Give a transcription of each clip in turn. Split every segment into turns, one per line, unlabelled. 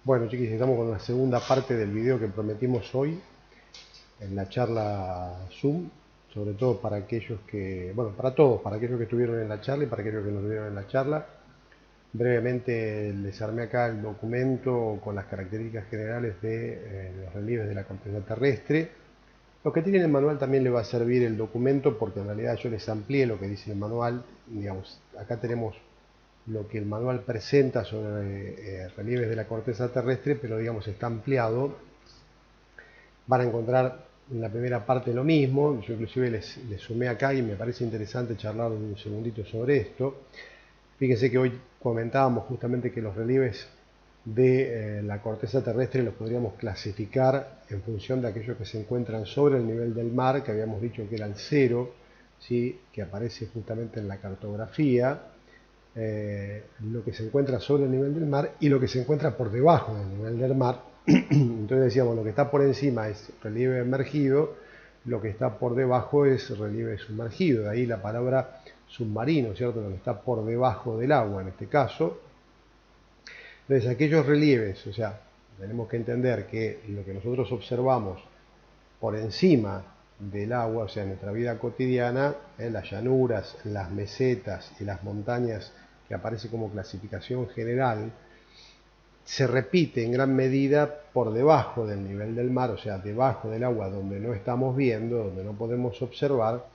Bueno, chiquis, estamos con la segunda parte del video que prometimos hoy en la charla Zoom, sobre todo para aquellos que, bueno, para todos, para aquellos que estuvieron en la charla y para aquellos que no estuvieron en la charla. Brevemente les armé acá el documento con las características generales de los relieves de la corteza terrestre. Los que tienen el manual también les va a servir el documento porque en realidad yo les amplié lo que dice el manual. Digamos, acá tenemos lo que el manual presenta sobre relieves de la corteza terrestre, pero digamos está ampliado. Van a encontrar en la primera parte lo mismo. Yo inclusive les sumé acá y me parece interesante charlar un segundito sobre esto. Fíjense que hoy comentábamos justamente que los relieves de la corteza terrestre los podríamos clasificar en función de aquellos que se encuentran sobre el nivel del mar, que habíamos dicho que era el cero, ¿sí? Que aparece justamente en la cartografía, lo que se encuentra sobre el nivel del mar y lo que se encuentra por debajo del nivel del mar. Entonces decíamos, lo que está por encima es relieve emergido, lo que está por debajo es relieve sumergido, de ahí la palabra submarino, ¿cierto? Lo que está por debajo del agua en este caso. Entonces aquellos relieves, o sea, tenemos que entender que lo que nosotros observamos por encima del agua, o sea, en nuestra vida cotidiana, las llanuras, las mesetas y las montañas que aparece como clasificación general, se repite en gran medida por debajo del nivel del mar, o sea, debajo del agua donde no estamos viendo, donde no podemos observar,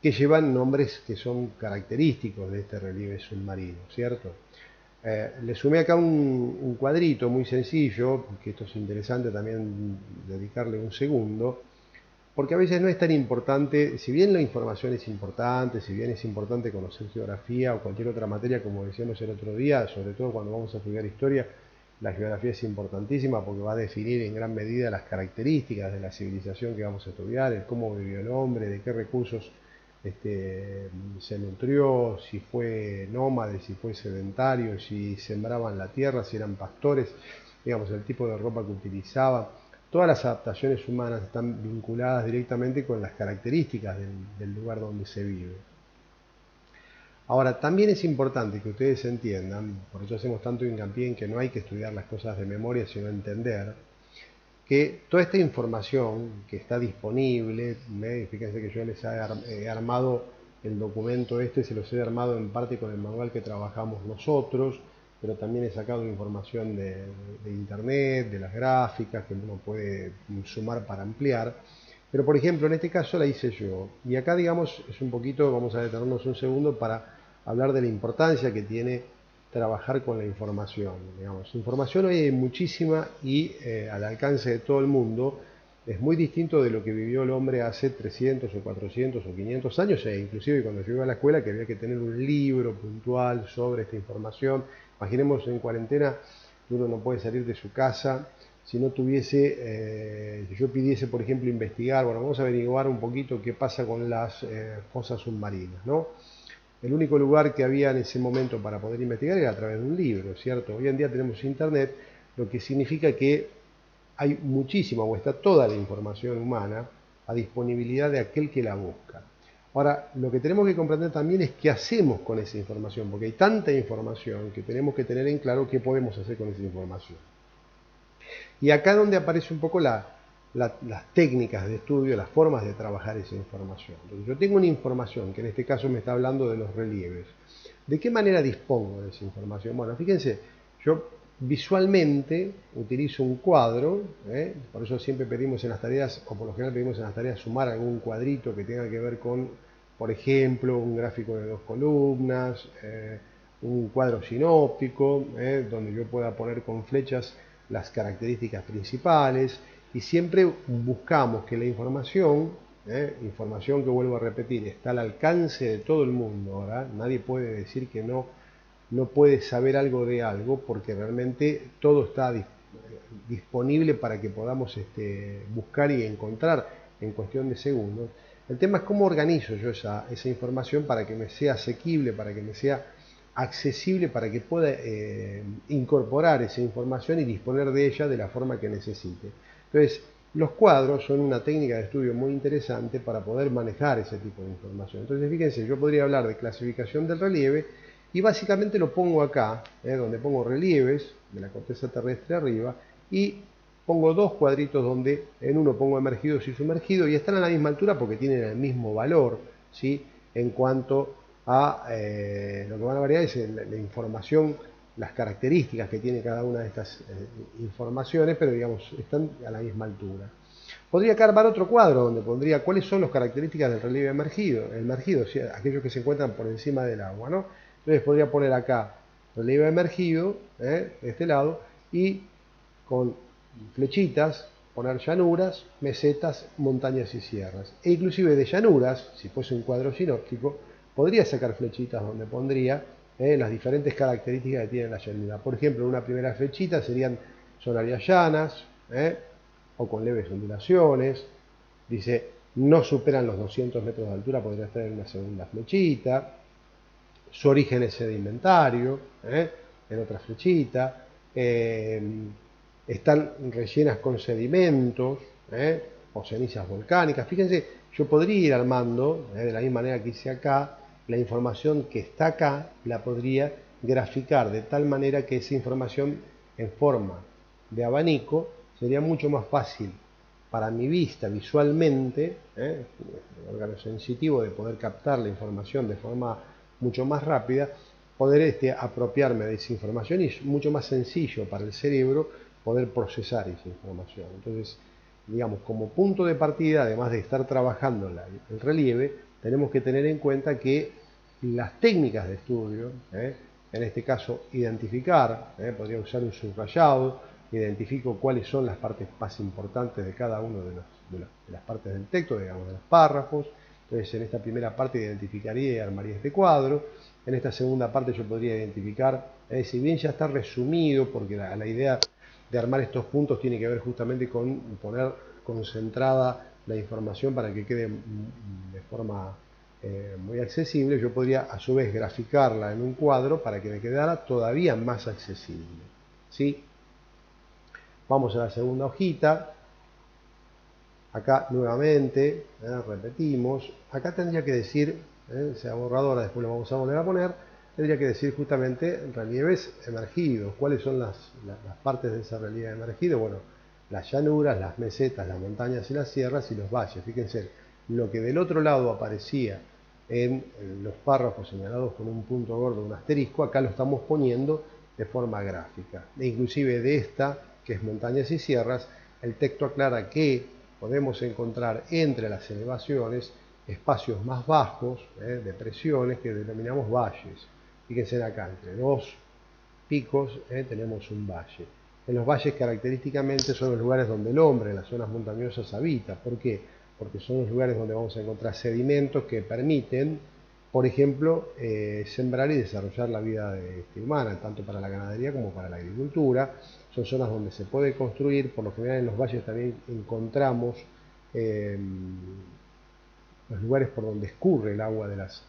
que llevan nombres que son característicos de este relieve submarino, ¿cierto? Le sumé acá un cuadrito muy sencillo, que esto es interesante también dedicarle un segundo, porque a veces no es tan importante, si bien la información es importante, si bien es importante conocer geografía o cualquier otra materia, como decíamos el otro día, sobre todo cuando vamos a estudiar historia, la geografía es importantísima porque va a definir en gran medida las características de la civilización que vamos a estudiar, el cómo vivió el hombre, de qué recursos se nutrió, si fue nómade, si fue sedentario, si sembraban la tierra, si eran pastores, digamos, el tipo de ropa que utilizaban. Todas las adaptaciones humanas están vinculadas directamente con las características del lugar donde se vive. Ahora, también es importante que ustedes entiendan, por eso hacemos tanto hincapié en que no hay que estudiar las cosas de memoria, sino entender que toda esta información que está disponible, fíjense que yo les he armado el documento este, se los he armado en parte con el manual que trabajamos nosotros, pero también he sacado información de internet, de las gráficas que uno puede sumar para ampliar. Pero por ejemplo, en este caso la hice yo. Y acá, digamos, es un poquito, vamos a detenernos un segundo para hablar de la importancia que tiene trabajar con la información. Digamos. Información hoy hay muchísima y al alcance de todo el mundo. Es muy distinto de lo que vivió el hombre hace 300 o 400 o 500 años, e inclusive cuando yo iba a la escuela que había que tener un libro puntual sobre esta información. Imaginemos en cuarentena que uno no puede salir de su casa si no tuviese, si yo pidiese, por ejemplo, investigar, bueno, vamos a averiguar un poquito qué pasa con las fosas submarinas, ¿no? El único lugar que había en ese momento para poder investigar era a través de un libro, ¿cierto? Hoy en día tenemos internet, lo que significa que hay muchísima o está toda la información humana a disponibilidad de aquel que la busca. Ahora, lo que tenemos que comprender también es qué hacemos con esa información, porque hay tanta información que tenemos que tener en claro qué podemos hacer con esa información. Y acá donde aparece un poco las técnicas de estudio, las formas de trabajar esa información. Entonces, yo tengo una información que en este caso me está hablando de los relieves. ¿De qué manera dispongo de esa información? Bueno, fíjense, yo visualmente utilizo un cuadro, por eso siempre pedimos en las tareas, o por lo general pedimos en las tareas sumar algún cuadrito que tenga que ver con, por ejemplo, un gráfico de 2 columnas, un cuadro sinóptico, donde yo pueda poner con flechas las características principales y siempre buscamos que la información que vuelvo a repetir, está al alcance de todo el mundo. Ahora nadie puede decir que no puede saber algo de algo porque realmente todo está disponible para que podamos buscar y encontrar en cuestión de segundos. El tema es cómo organizo yo esa información para que me sea asequible, para que me sea accesible, para que pueda incorporar esa información y disponer de ella de la forma que necesite. Entonces, los cuadros son una técnica de estudio muy interesante para poder manejar ese tipo de información. Entonces, fíjense, yo podría hablar de clasificación del relieve y básicamente lo pongo acá, donde pongo relieves de la corteza terrestre arriba, y pongo dos cuadritos donde en uno pongo emergidos y sumergidos, y están a la misma altura porque tienen el mismo valor, ¿sí? En cuanto a lo que van a variar es la información, las características que tiene cada una de estas informaciones, pero digamos, están a la misma altura. Podría armar otro cuadro donde pondría cuáles son las características del relieve emergido, o sea, aquellos que se encuentran por encima del agua, ¿no? Entonces podría poner acá relieve emergido, de este lado, y con flechitas poner llanuras, mesetas, montañas y sierras. E inclusive de llanuras, si fuese un cuadro sinóptico, podría sacar flechitas donde pondría las diferentes características que tiene la llanura. Por ejemplo, una primera flechita son áreas llanas, o con leves ondulaciones. Dice, no superan los 200 metros de altura, podría estar en una segunda flechita. Su origen es sedimentario, en otra flechita. Están rellenas con sedimentos, o cenizas volcánicas. Fíjense, yo podría ir armando, de la misma manera que hice acá, la información que está acá, la podría graficar de tal manera que esa información en forma de abanico sería mucho más fácil para mi vista visualmente, el órgano sensitivo de poder captar la información de forma mucho más rápida, poder apropiarme de esa información, y es mucho más sencillo para el cerebro poder procesar esa información. Entonces, digamos, como punto de partida, además de estar trabajando el relieve, tenemos que tener en cuenta que las técnicas de estudio, en este caso identificar, podría usar un subrayado, identifico cuáles son las partes más importantes de cada uno de las partes del texto, digamos, de los párrafos. Entonces, en esta primera parte identificaría y armaría este cuadro. En esta segunda parte yo podría identificar, si bien ya está resumido, porque la idea de armar estos puntos tiene que ver justamente con poner concentrada la información para que quede de forma muy accesible, yo podría a su vez graficarla en un cuadro para que me quedara todavía más accesible, ¿sí? Vamos a la segunda hojita. Acá nuevamente, repetimos. Acá tendría que decir, sea borradora, después lo vamos a volver a poner, tendría que decir justamente relieves emergidos. ¿Cuáles son las partes de ese relieve emergido? Bueno, las llanuras, las mesetas, las montañas y las sierras y los valles. Fíjense, lo que del otro lado aparecía en los párrafos señalados con un punto gordo, un asterisco, acá lo estamos poniendo de forma gráfica. E inclusive de esta, que es montañas y sierras, el texto aclara que podemos encontrar entre las elevaciones espacios más bajos, depresiones que denominamos valles. Fíjense acá, entre dos picos tenemos un valle. En los valles característicamente son los lugares donde el hombre en las zonas montañosas habita. ¿Por qué? Porque son los lugares donde vamos a encontrar sedimentos que permiten, por ejemplo, sembrar y desarrollar la vida humana, tanto para la ganadería como para la agricultura. Son zonas donde se puede construir. Por lo general en los valles también encontramos los lugares por donde escurre el agua de las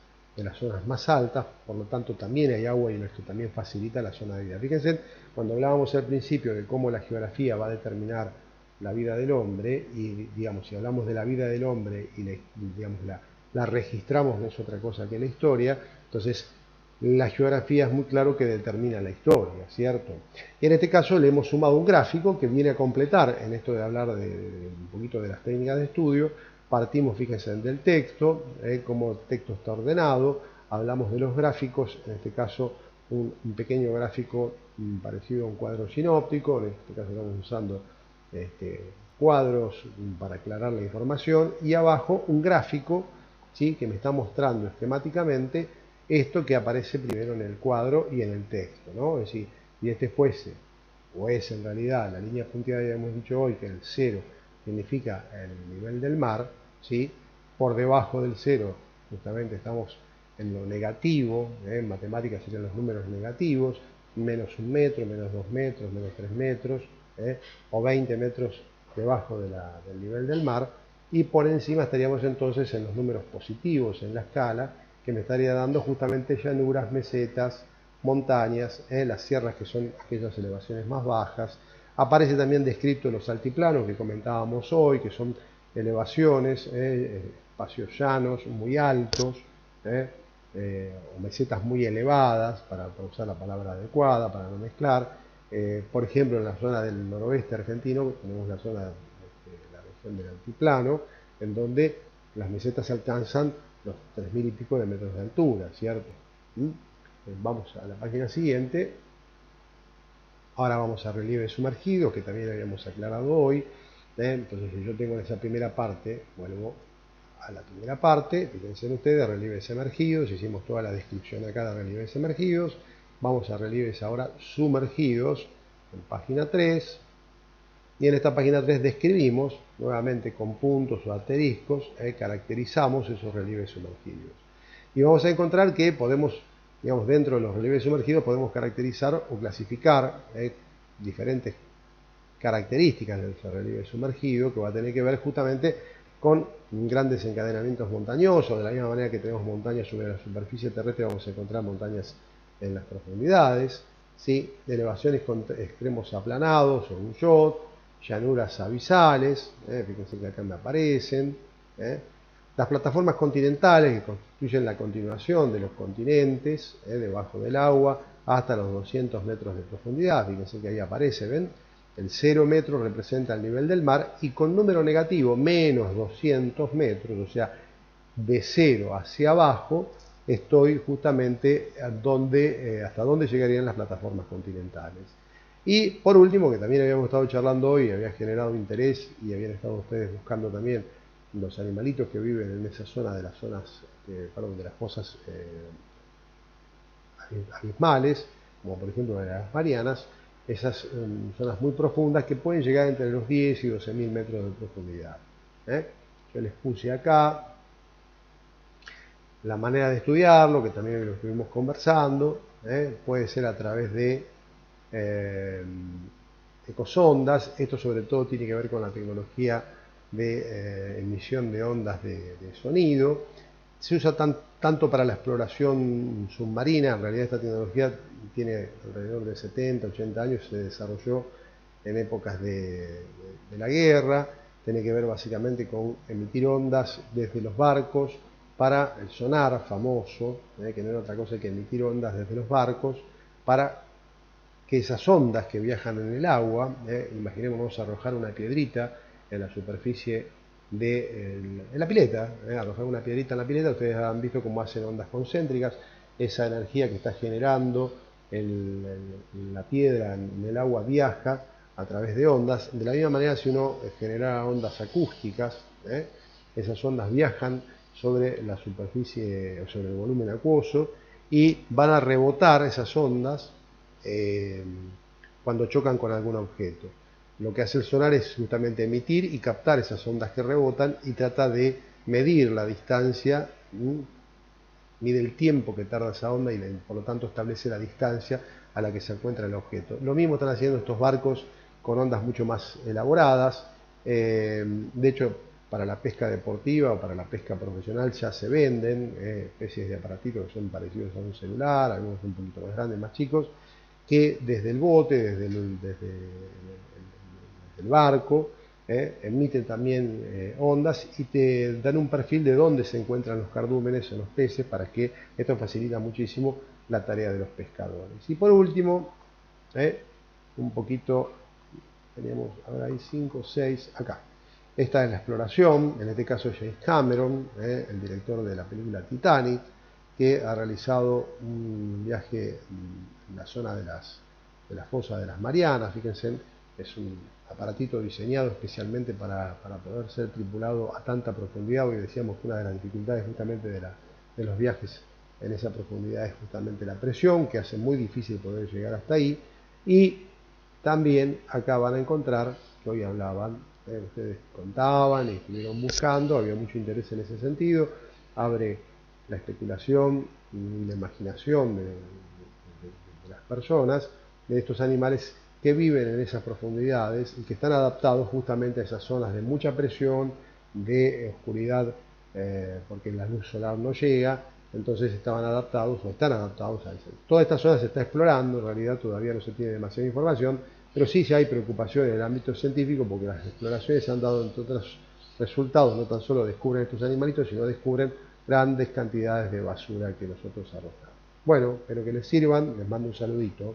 zonas más altas, por lo tanto también hay agua y esto también facilita la zona de vida. Fíjense, cuando hablábamos al principio de cómo la geografía va a determinar la vida del hombre, y digamos, si hablamos de la vida del hombre y digamos, la registramos, no es otra cosa que la historia, entonces la geografía es muy claro que determina la historia, ¿cierto? Y en este caso le hemos sumado un gráfico que viene a completar, en esto de hablar de un poquito de las técnicas de estudio. Partimos, fíjense, del texto, cómo el texto está ordenado, hablamos de los gráficos, en este caso un pequeño gráfico parecido a un cuadro sinóptico, en este caso estamos usando cuadros para aclarar la información, y abajo un gráfico, ¿sí?, que me está mostrando esquemáticamente esto que aparece primero en el cuadro y en el texto, ¿no? Es decir, y este fuese, o es en realidad la línea punteada que hemos dicho hoy, que el 0 significa el nivel del mar, ¿sí? Por debajo del 0 justamente estamos en lo negativo, en matemáticas serían los números negativos, menos 1 metro, menos 2 metros, menos 3 metros, o 20 metros debajo del nivel del mar, y por encima estaríamos entonces en los números positivos en la escala, que me estaría dando justamente llanuras, mesetas, montañas, las sierras, que son aquellas elevaciones más bajas. Aparece también descrito los altiplanos que comentábamos hoy, que son elevaciones, espacios llanos muy altos, o mesetas muy elevadas, para usar la palabra adecuada, para no mezclar. Por ejemplo, en la zona del noroeste argentino tenemos la zona de la región del altiplano, en donde las mesetas alcanzan los 3.000 y pico de metros de altura, ¿cierto? Vamos a la página siguiente. Ahora vamos a relieve sumergido, que también habíamos aclarado hoy. Entonces, si yo tengo esa primera parte, vuelvo a la primera parte. Fíjense ustedes, relieves emergidos. Hicimos toda la descripción acá de relieves emergidos. Vamos a relieves ahora sumergidos, en página 3. Y en esta página 3 describimos, nuevamente con puntos o asteriscos, caracterizamos esos relieves sumergidos. Y vamos a encontrar que podemos, digamos, dentro de los relieves sumergidos podemos caracterizar o clasificar diferentes características del relieve sumergido, que va a tener que ver justamente con grandes encadenamientos montañosos. De la misma manera que tenemos montañas sobre la superficie terrestre, vamos a encontrar montañas en las profundidades, ¿sí? De elevaciones con extremos aplanados o un shot, llanuras abisales, fíjense que acá me aparecen, las plataformas continentales, que constituyen la continuación de los continentes, debajo del agua, hasta los 200 metros de profundidad. Fíjense que ahí aparece, ¿ven? El 0 metros representa el nivel del mar, y con número negativo, menos 200 metros, o sea, de 0 hacia abajo, estoy justamente hasta donde llegarían las plataformas continentales. Y por último, que también habíamos estado charlando hoy, había generado interés y habían estado ustedes buscando también los animalitos que viven en esa zona de las zonas, de las fosas abismales, como por ejemplo de las Marianas, esas zonas muy profundas que pueden llegar entre los 10 y 12.000 metros de profundidad. Yo les puse acá la manera de estudiarlo, que también lo estuvimos conversando, puede ser a través de ecosondas. Esto sobre todo tiene que ver con la tecnología de emisión de ondas de sonido. Se usa tanto para la exploración submarina. En realidad esta tecnología tiene alrededor de 70, 80 años, se desarrolló en épocas de la guerra. Tiene que ver básicamente con emitir ondas desde los barcos para el sonar famoso, que no era otra cosa que emitir ondas desde los barcos para que esas ondas que viajan en el agua, imaginémonos arrojar una piedrita en la superficie en la pileta, arrojar una piedrita en la pileta. Ustedes han visto cómo hacen ondas concéntricas. Esa energía que está generando la piedra en el agua viaja a través de ondas. De la misma manera, si uno generara ondas acústicas, esas ondas viajan sobre la superficie o sobre el volumen acuoso y van a rebotar esas ondas cuando chocan con algún objeto. Lo que hace el sonar es justamente emitir y captar esas ondas que rebotan, y trata de medir la distancia, mide el tiempo que tarda esa onda y por lo tanto establece la distancia a la que se encuentra el objeto. Lo mismo están haciendo estos barcos con ondas mucho más elaboradas. De hecho, para la pesca deportiva o para la pesca profesional ya se venden especies de aparatitos que son parecidos a un celular, algunos un poquito más grandes, más chicos, que desde el bote, desde el barco, emiten también ondas y te dan un perfil de dónde se encuentran los cardúmenes o los peces, para que esto facilita muchísimo la tarea de los pescadores. Y por último, un poquito, teníamos, ahora hay 5, 6, acá. Esta es la exploración, en este caso James Cameron, el director de la película Titanic, que ha realizado un viaje en la zona de las fosas de las Marianas. Fíjense, es un aparatito diseñado especialmente para poder ser tripulado a tanta profundidad. Hoy decíamos que una de las dificultades justamente de los viajes en esa profundidad es justamente la presión, que hace muy difícil poder llegar hasta ahí. Y también acá van a encontrar, que hoy hablaban, ustedes contaban y estuvieron buscando, había mucho interés en ese sentido, abre la especulación y la imaginación de las personas, de estos animales que viven en esas profundidades y que están adaptados justamente a esas zonas de mucha presión, de oscuridad, porque la luz solar no llega. Entonces estaban adaptados o están adaptados a eso. Toda esta zona se está explorando, en realidad todavía no se tiene demasiada información, pero sí hay preocupación en el ámbito científico, porque las exploraciones han dado, entre otros resultados, no tan solo descubren estos animalitos, sino descubren grandes cantidades de basura que nosotros arrojamos. Bueno, espero que les sirvan, les mando un saludito.